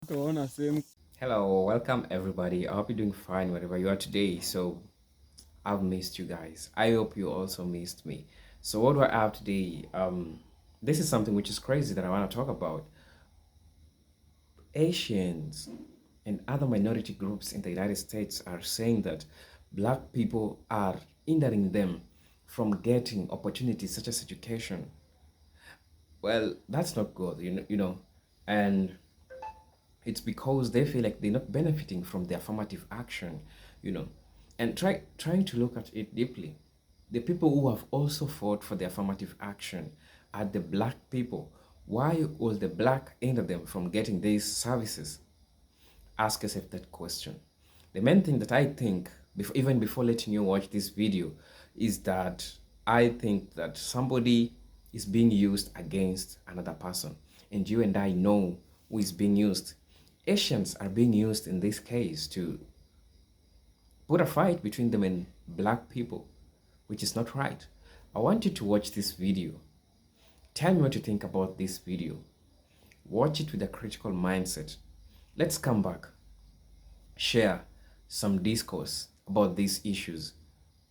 Hello, welcome everybody. I hope you're doing fine wherever you are today. So, I've missed you guys. I hope you also missed me. So, what do I have today? This is something which is crazy that I want to talk about. Asians and other minority groups in the United States are saying that black people are hindering them from getting opportunities such as education. Well, that's not good, and it's because they feel like they're not benefiting from the affirmative action, you know. And trying to look at it deeply, the people who have also fought for the affirmative action are the black people. Why will the black hinder them from getting these services? Ask yourself that question. The main thing that I think, even before letting you watch this video, is that I think that somebody is being used against another person. And you and I know who is being used. Asians are being used in this case to put a fight between them and black people, which is not right. I want you to watch this video. Tell me what you think about this video. Watch it with a critical mindset. Let's come back, share some discourse about these issues,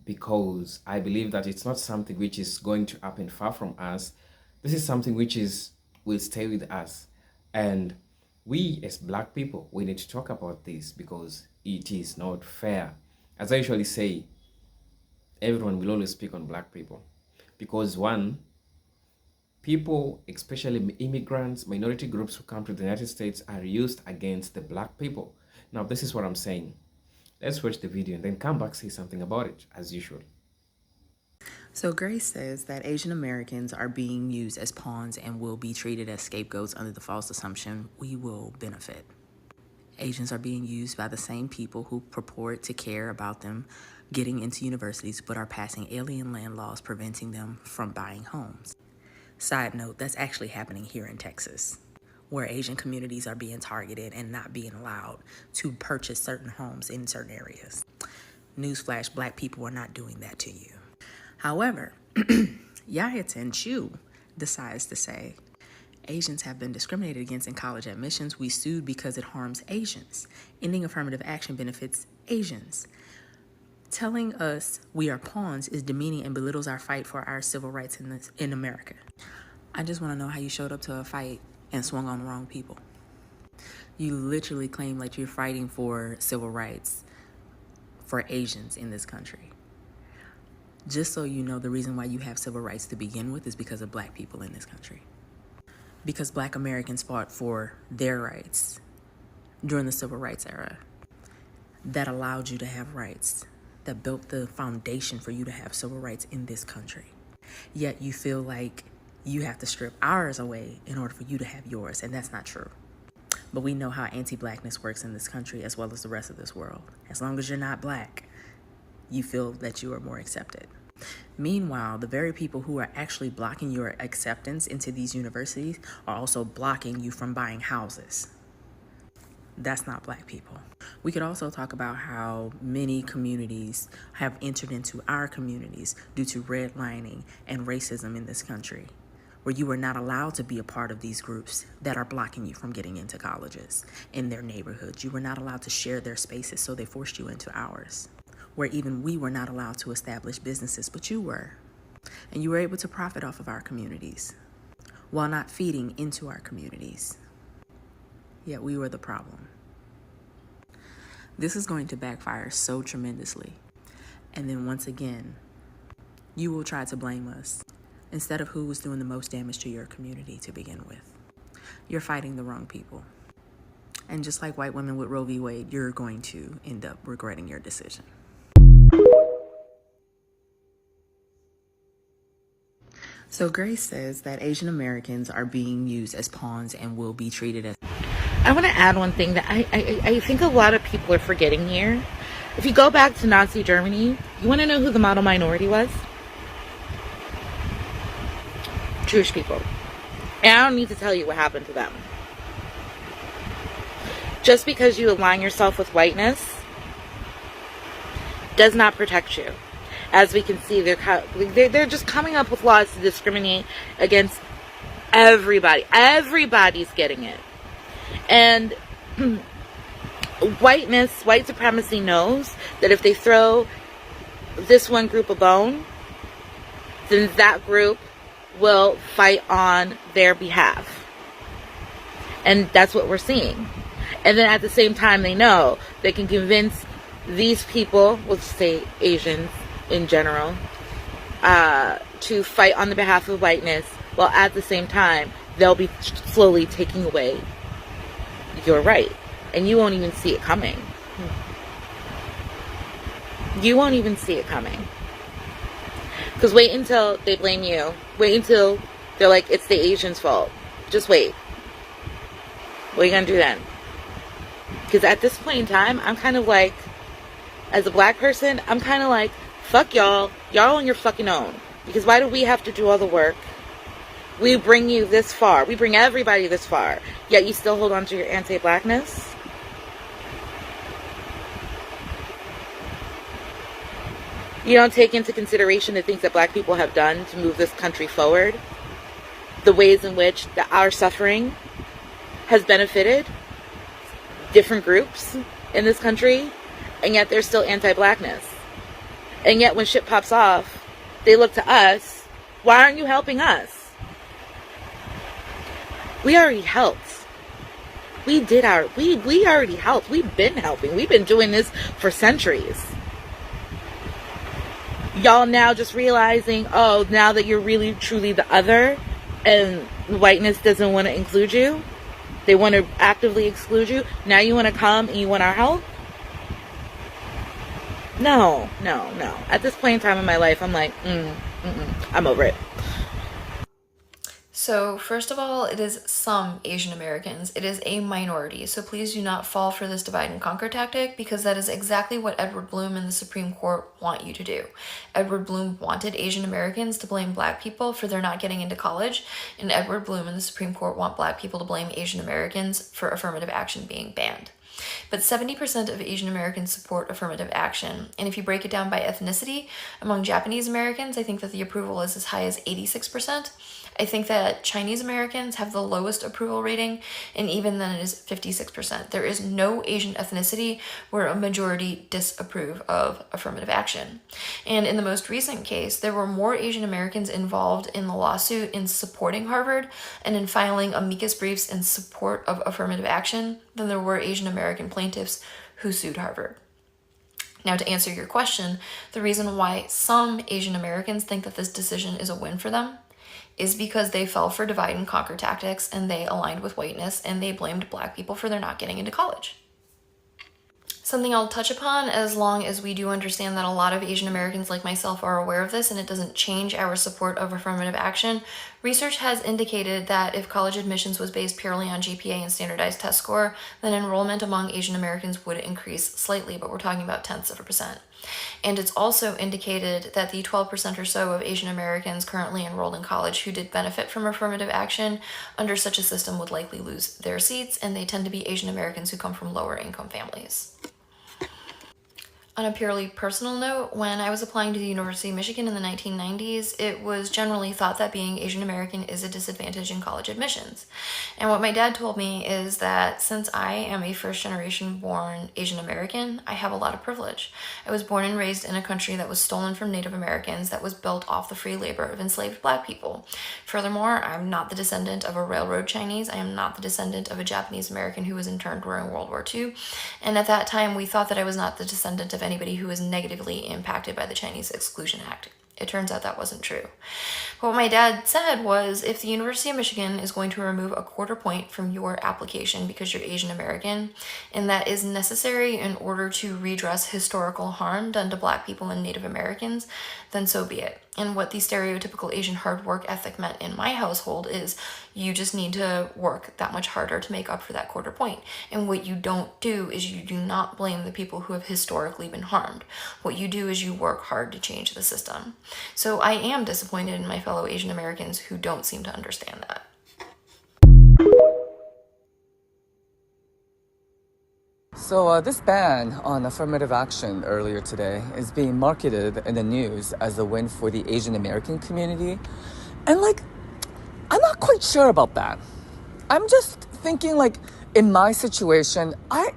because I believe that it's not something which is going to happen far from us. This is something which is will stay with us. And we as black people, we need to talk about this because it is not fair. As I usually say, everyone will always speak on black people because one, people, especially immigrants, minority groups who come to the United States, are used against the black people. Now, this is what I'm saying. Let's watch the video and then come back, say something about it, as usual. So Grace says that Asian Americans are being used as pawns and will be treated as scapegoats under the false assumption we will benefit. Asians are being used by the same people who purport to care about them getting into universities but are passing alien land laws preventing them from buying homes. Side note, that's actually happening here in Texas, where Asian communities are being targeted and not being allowed to purchase certain homes in certain areas. Newsflash, black people are not doing that to you. However, Yayatin Chu decides to say, Asians have been discriminated against in college admissions. We sued because it harms Asians. Ending affirmative action benefits Asians. Telling us we are pawns is demeaning and belittles our fight for our civil rights in America. I just want to know how you showed up to a fight and swung on the wrong people. You literally claim like you're fighting for civil rights for Asians in this country. Just so you know, the reason why you have civil rights to begin with is because of black people in this country. Because black Americans fought for their rights during the civil rights era that allowed you to have rights, that built the foundation for you to have civil rights in this country. Yet you feel like you have to strip ours away in order for you to have yours, and that's not true. But we know how anti-blackness works in this country as well as the rest of this world. As long as you're not black, you feel that you are more accepted. Meanwhile, the very people who are actually blocking your acceptance into these universities are also blocking you from buying houses. That's not black people. We could also talk about how many communities have entered into our communities due to redlining and racism in this country, where you are not allowed to be a part of these groups that are blocking you from getting into colleges in their neighborhoods. You were not allowed to share their spaces, so they forced you into ours, where even we were not allowed to establish businesses, but you were. And you were able to profit off of our communities while not feeding into our communities. Yet we were the problem. This is going to backfire so tremendously. And then once again, you will try to blame us instead of who was doing the most damage to your community to begin with. You're fighting the wrong people. And just like white women with Roe v. Wade, you're going to end up regretting your decision. So Grace says that Asian Americans are being used as pawns and will be treated as... I want to add one thing that I think a lot of people are forgetting here. If you go back to Nazi Germany, you want to know who the model minority was? Jewish people. And I don't need to tell you what happened to them. Just because you align yourself with whiteness does not protect you. As we can see, they're just coming up with laws to discriminate against everybody. Everybody's getting it. And white supremacy knows that if they throw this one group a bone, then that group will fight on their behalf. And that's what we're seeing. And then at the same time, they know they can convince these people, let's say Asians in general, to fight on the behalf of whiteness, while at the same time, they'll be slowly taking away your right. And you won't even see it coming. You won't even see it coming. Because wait until they blame you. Wait until they're like, it's the Asians' fault. Just wait. What are you going to do then? Because at this point in time, I'm kind of like, as a black person, I'm kind of like, fuck y'all. Y'all on your fucking own. Because why do we have to do all the work? We bring you this far. We bring everybody this far. Yet you still hold on to your anti-blackness? You don't take into consideration the things that black people have done to move this country forward. The ways in which our suffering has benefited different groups in this country. And yet there's still anti-blackness. And yet when shit pops off, they look to us. Why aren't you helping us? We already helped. We already helped. We've been helping. We've been doing this for centuries. Y'all now just realizing, oh, now that you're really truly the other and whiteness doesn't want to include you, they want to actively exclude you, now you want to come and you want our help? No. At this point in time in my life, I'm like, I'm over it. So first of all, it is some Asian Americans. It is a minority. So please do not fall for this divide and conquer tactic, because that is exactly what Edward Blum and the Supreme Court want you to do. Edward Blum wanted Asian Americans to blame black people for their not getting into college, and Edward Blum and the Supreme Court want black people to blame Asian Americans for affirmative action being banned. But 70% of Asian Americans support affirmative action. And if you break it down by ethnicity, among Japanese Americans, I think that the approval is as high as 86%. I think that Chinese Americans have the lowest approval rating, and even then it is 56%. There is no Asian ethnicity where a majority disapprove of affirmative action. And in the most recent case, there were more Asian Americans involved in the lawsuit in supporting Harvard and in filing amicus briefs in support of affirmative action than there were Asian American plaintiffs who sued Harvard. Now, to answer your question, the reason why some Asian Americans think that this decision is a win for them is because they fell for divide and conquer tactics and they aligned with whiteness and they blamed black people for their not getting into college. Something I'll touch upon, as long as we do understand that a lot of Asian Americans like myself are aware of this and it doesn't change our support of affirmative action, research has indicated that if college admissions was based purely on GPA and standardized test score, then enrollment among Asian Americans would increase slightly, but we're talking about tenths of a percent. And it's also indicated that the 12% or so of Asian Americans currently enrolled in college who did benefit from affirmative action under such a system would likely lose their seats, and they tend to be Asian Americans who come from lower income families. On a purely personal note, when I was applying to the University of Michigan in the 1990s, it was generally thought that being Asian American is a disadvantage in college admissions. And what my dad told me is that since I am a first generation born Asian American, I have a lot of privilege. I was born and raised in a country that was stolen from Native Americans, that was built off the free labor of enslaved black people. Furthermore, I'm not the descendant of a railroad Chinese. I am not the descendant of a Japanese American who was interned during World War II. And at that time, we thought that I was not the descendant of anybody who was negatively impacted by the Chinese Exclusion Act. It turns out that wasn't true. But what my dad said was, if the University of Michigan is going to remove a quarter point from your application because you're Asian American, and that is necessary in order to redress historical harm done to black people and Native Americans, then so be it. And what the stereotypical Asian hard work ethic meant in my household is you just need to work that much harder to make up for that quarter point. And what you don't do is you do not blame the people who have historically been harmed. What you do is you work hard to change the system. So I am disappointed in my fellow Asian Americans who don't seem to understand that. So this ban on affirmative action earlier today is being marketed in the news as a win for the Asian American community. And I'm not quite sure about that. I'm just thinking in my situation, I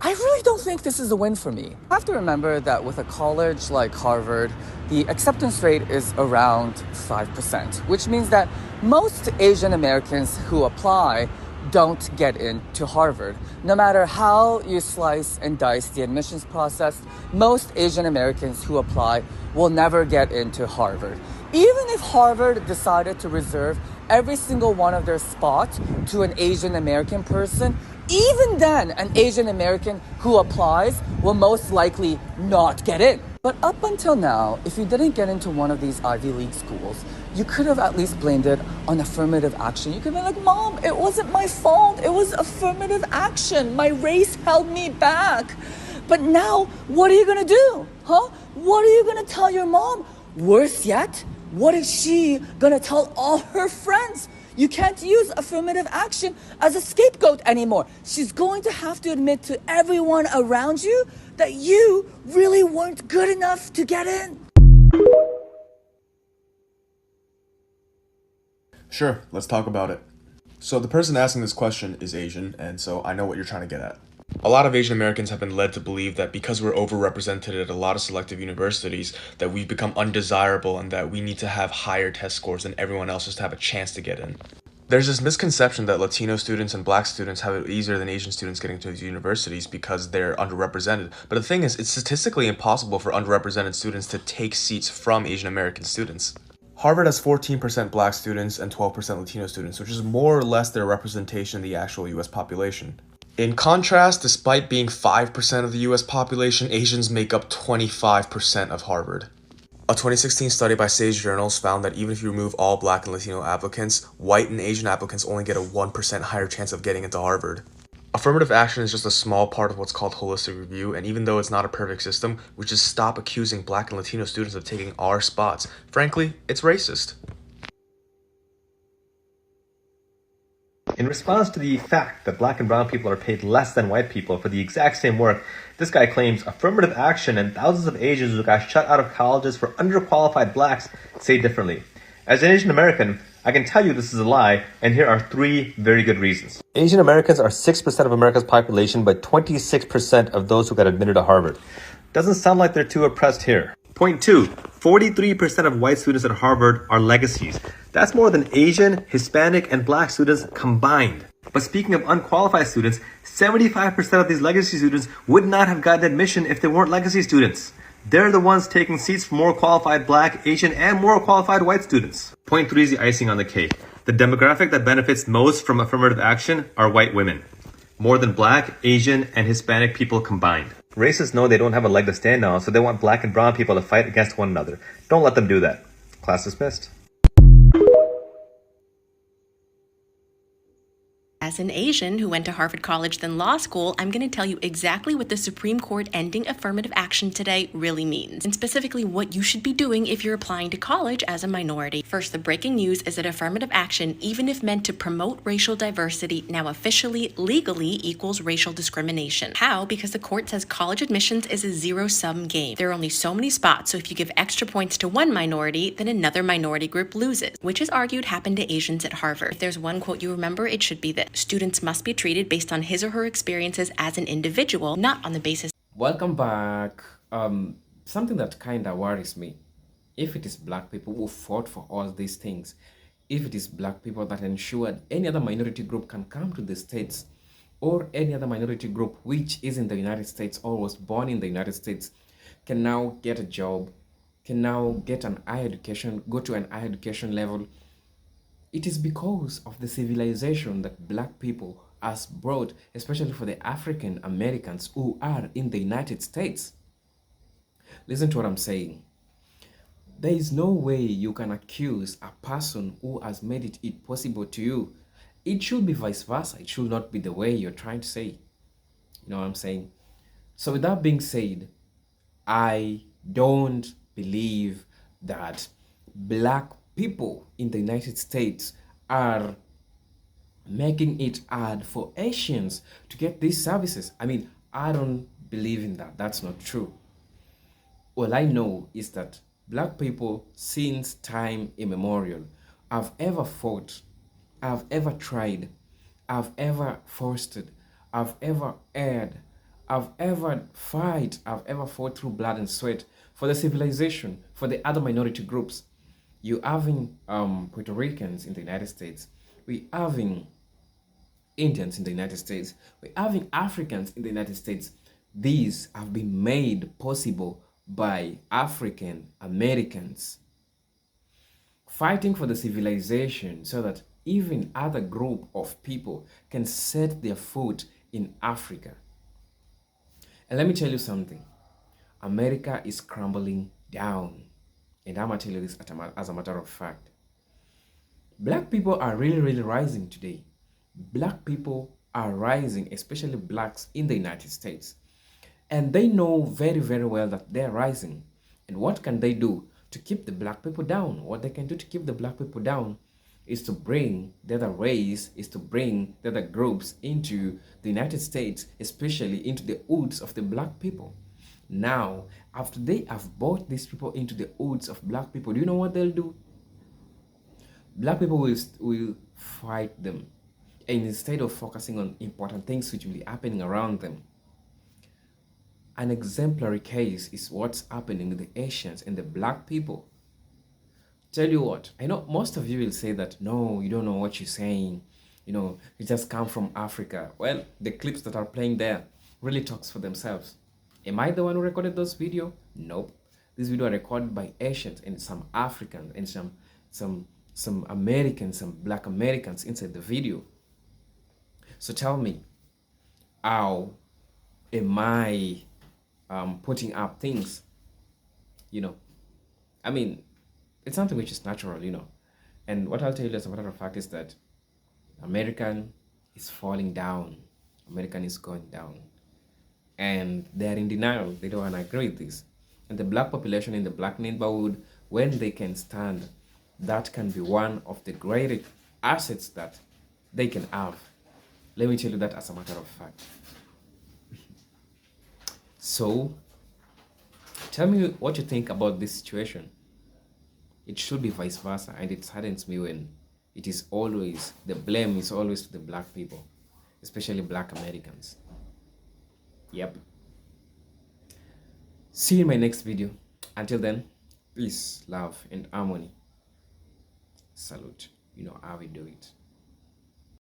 really don't think this is a win for me. I have to remember that with a college like Harvard, the acceptance rate is around 5%, which means that most Asian Americans who apply don't get into Harvard. No matter how you slice and dice the admissions process, most Asian Americans who apply will never get into Harvard. Even if Harvard decided to reserve every single one of their spots to an Asian American person, even then, an Asian American who applies will most likely not get in. But up until now, if you didn't get into one of these Ivy League schools, you could have at least blamed it on affirmative action. You could be like, Mom, it wasn't my fault. It was affirmative action. My race held me back. But now, what are you going to do? Huh? What are you going to tell your mom? Worse yet, what is she going to tell all her friends? You can't use affirmative action as a scapegoat anymore. She's going to have to admit to everyone around you that you really weren't good enough to get in. Sure, let's talk about it. So the person asking this question is Asian, and so I know what you're trying to get at. A lot of Asian Americans have been led to believe that because we're overrepresented at a lot of selective universities, that we've become undesirable and that we need to have higher test scores than everyone else just to have a chance to get in. There's this misconception that Latino students and Black students have it easier than Asian students getting to these universities because they're underrepresented. But the thing is, it's statistically impossible for underrepresented students to take seats from Asian American students. Harvard has 14% Black students and 12% Latino students, which is more or less their representation in the actual US population. In contrast, despite being 5% of the US population, Asians make up 25% of Harvard. A 2016 study by Sage Journals found that even if you remove all Black and Latino applicants, white and Asian applicants only get a 1% higher chance of getting into Harvard. Affirmative action is just a small part of what's called holistic review, and even though it's not a perfect system, we should stop accusing Black and Latino students of taking our spots. Frankly, it's racist. In response to the fact that Black and brown people are paid less than white people for the exact same work, this guy claims affirmative action and thousands of Asians who got shut out of colleges for underqualified Blacks say differently. As an Asian American, I can tell you this is a lie, and here are 3 very good reasons. Asian Americans are 6% of America's population, but 26% of those who got admitted to Harvard. Doesn't sound like they're too oppressed here. Point 2, 43% of white students at Harvard are legacies. That's more than Asian, Hispanic, and Black students combined. But speaking of unqualified students, 75% of these legacy students would not have gotten admission if they weren't legacy students. They're the ones taking seats for more qualified Black, Asian, and more qualified white students. Point 3 is the icing on the cake. The demographic that benefits most from affirmative action are white women. More than Black, Asian, and Hispanic people combined. Racists know they don't have a leg to stand on, so they want Black and brown people to fight against one another. Don't let them do that. Class dismissed. As an Asian who went to Harvard College then law school, I'm going to tell you exactly what the Supreme Court ending affirmative action today really means, and specifically what you should be doing if you're applying to college as a minority. First, the breaking news is that affirmative action, even if meant to promote racial diversity, now officially, legally equals racial discrimination. How? Because the court says college admissions is a zero-sum game. There are only so many spots, so if you give extra points to one minority, then another minority group loses, which is argued happened to Asians at Harvard. If there's one quote you remember, it should be this: students must be treated based on his or her experiences as an individual, not on the basis. Welcome back. Something that kind of worries me. If it is Black people who fought for all these things, if it is Black people that ensured any other minority group can come to the States, or any other minority group which is in the United States or was born in the United States can now get a job, can now get an higher education, go to an higher education level, it is because of the civilization that Black people has brought, especially for the African Americans who are in the United States. Listen to what I'm saying. There is no way you can accuse a person who has made it possible to you. It should be vice versa. It should not be the way you're trying to say. You know what I'm saying? So with that being said, I don't believe that Black people in the United States are making it hard for Asians to get these services. I mean, I don't believe in that. That's not true. All I know is that Black people, since time immemorial, have ever fought, have ever tried, have ever fostered, I've ever had, I've ever fought through blood and sweat for the civilization, for the other minority groups. You having Puerto Ricans in the United States. We having Indians in the United States. We're having Africans in the United States. These have been made possible by African Americans fighting for the civilization so that even other group of people can set their foot in Africa. And let me tell you something. America is crumbling down. And I'm going to tell you this as a matter of fact. Black people are really rising today. Black people are rising, especially blacks in the United States. And they know very well that they're rising. And what can they do to keep the black people down? What they can do to keep the black people down is to bring the other race, is to bring the other groups into the United States, especially into the hoods of the black people. Now, after they have brought these people into the hoods of black people, do you know what they'll do? Black people will fight them. And instead of focusing on important things which will be happening around them, an exemplary case is what's happening with the Asians and the black people. Tell you what, I know most of you will say that, no, you don't know what you're saying. You know, you just come from Africa. Well, the clips that are playing there really talks for themselves. Am I the one who recorded those videos? Nope. This video are recorded by Asians and some Africans and some Americans, some black Americans inside the video. So tell me, how am I putting up things? You know, I mean, it's something which is natural, you know. And what I'll tell you as a matter of fact is that American is falling down. American is going down. And they're in denial. They don't want to agree with this. And the black population in the black neighborhood, when they can stand, that can be one of the greatest assets that they can have. Let me tell you that as a matter of fact. So, tell me what you think about this situation. It should be vice versa, and it saddens me when it is always, the blame is always to the black people, especially black Americans. Yep. See you in my next video. Until then, peace, love, and harmony. Salute. You know how we do it.